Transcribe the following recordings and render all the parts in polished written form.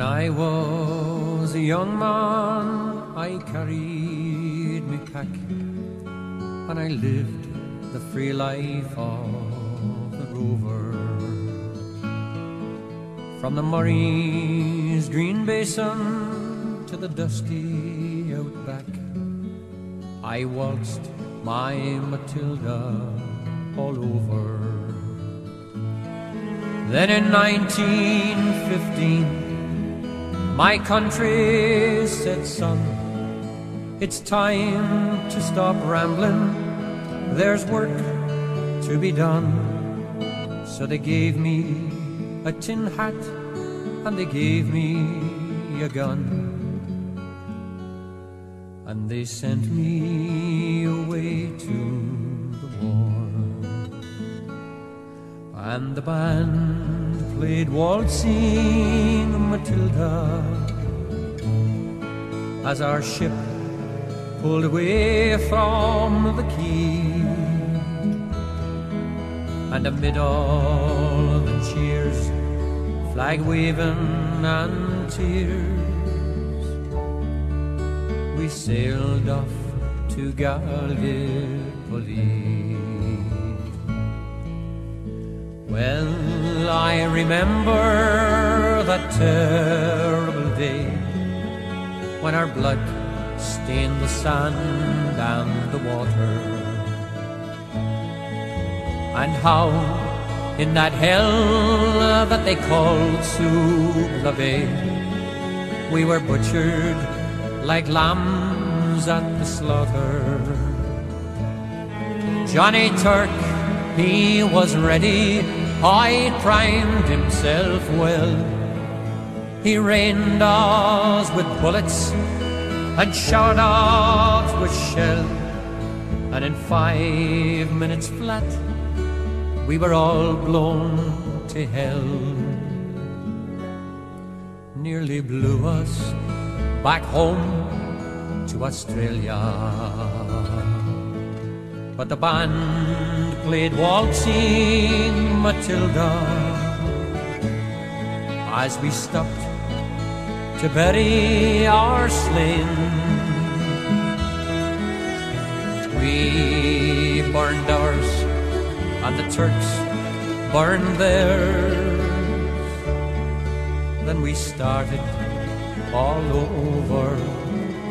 When I was a young man, I carried me pack, and I lived the free life of the rover. From the Murray's green basin to the dusty outback, I waltzed my Matilda all over. Then in 1915, my country said, son, it's time to stop rambling, there's work to be done. So they gave me a tin hat and they gave me a gun, and they sent me away to the war. And the band played waltzing Matilda as our ship pulled away from the quay. And amid all the cheers, flag waving and tears, we sailed off to Gallipoli. Well, I remember that terrible day when our blood stained the sand and the water, and how in that hell that they called Suvla Bay, we were butchered like lambs at the slaughter. Johnny Turk, he was ready, he'd primed himself well. He rained us with bullets and showered us with shell, and in 5 minutes flat we were all blown to hell. Nearly blew us back home to Australia, but the band played waltzing Matilda as we stopped to bury our slain. We burned ours and the Turks burned theirs. Then we started all over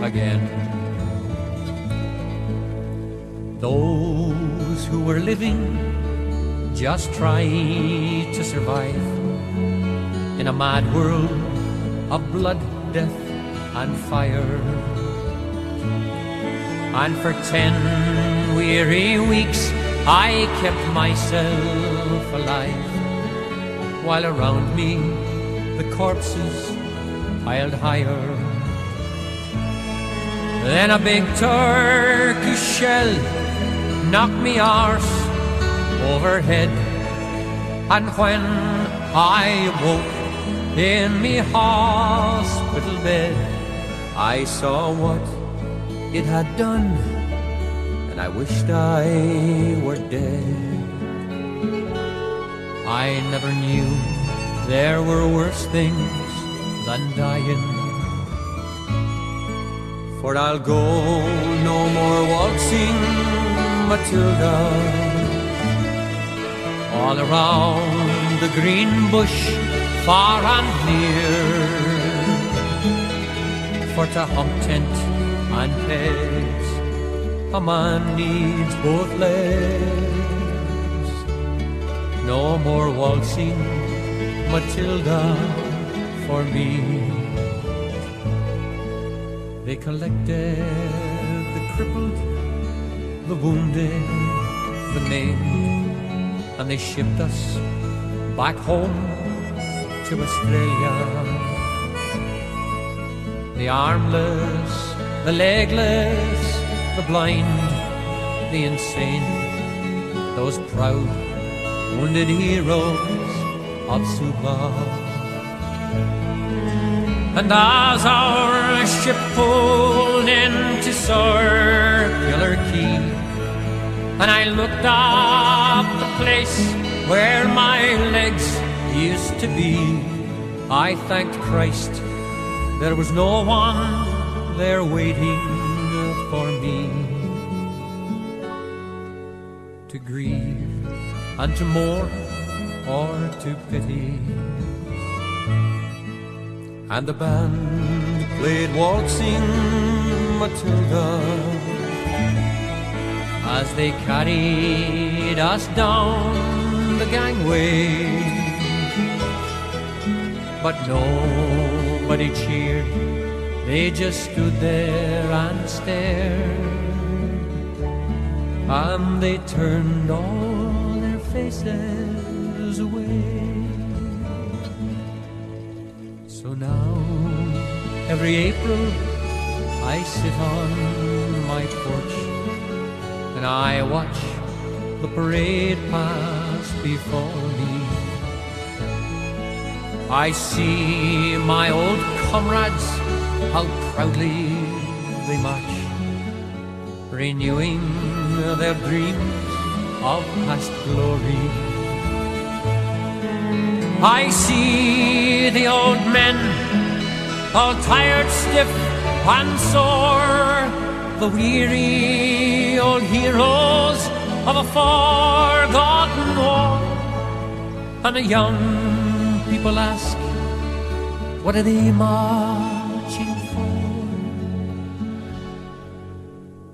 again. Those who were living just tried to survive in a mad world of blood, death and fire. And for 10 weary weeks I kept myself alive, while around me the corpses piled higher. Then a big Turkish shell knocked me arse overhead, and when I woke in me hospital bed, I saw what it had done, and I wished I were dead. I never knew there were worse things than dying, for I'll go no more waltzing Matilda all around the green bush, far and near, for to hump tent and pegs a man needs both legs. No more waltzing Matilda for me. They collected the crippled, the wounded, the maimed, and they shipped us back home to Australia. The armless, the legless, the blind, the insane, those proud, wounded heroes of Suvla. And as our ship pulled into Circular Quay, and I looked up the place where my legs used to be, I thanked Christ there was no one there waiting for me to grieve and to mourn or to pity. And the band played Waltzing Matilda as they carried us down the gangway. But nobody cheered, they just stood there and stared, and they turned all their faces away. So now, every April, I sit on my porch and I watch the parade pass before me. I see my old comrades, how proudly they march, renewing their dreams of past glory. I see the old men, all tired, stiff and sore, the weary old heroes of a forgotten war. And the young people ask, what are they marching for?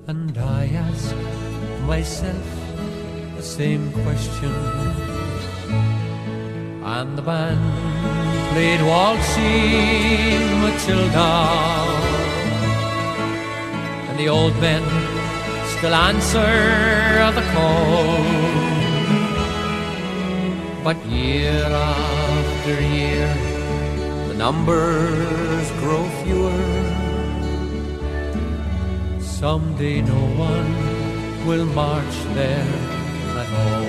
And I ask myself the same question. And the band played Waltzing Matilda, and the old men still answer the call. But year after year, the numbers grow fewer. Someday no one will march there at all.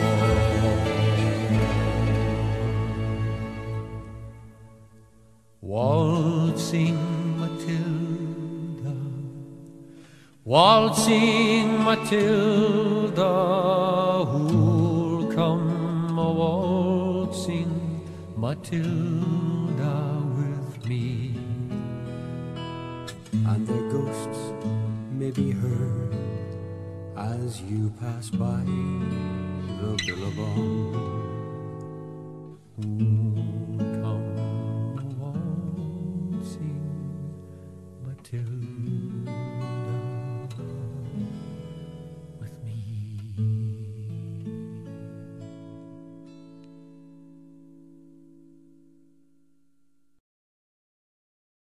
Waltzing Matilda, Waltzing Matilda, who'll come a waltzing Matilda with me? And their ghosts may be heard as you pass by the billabong. Ooh.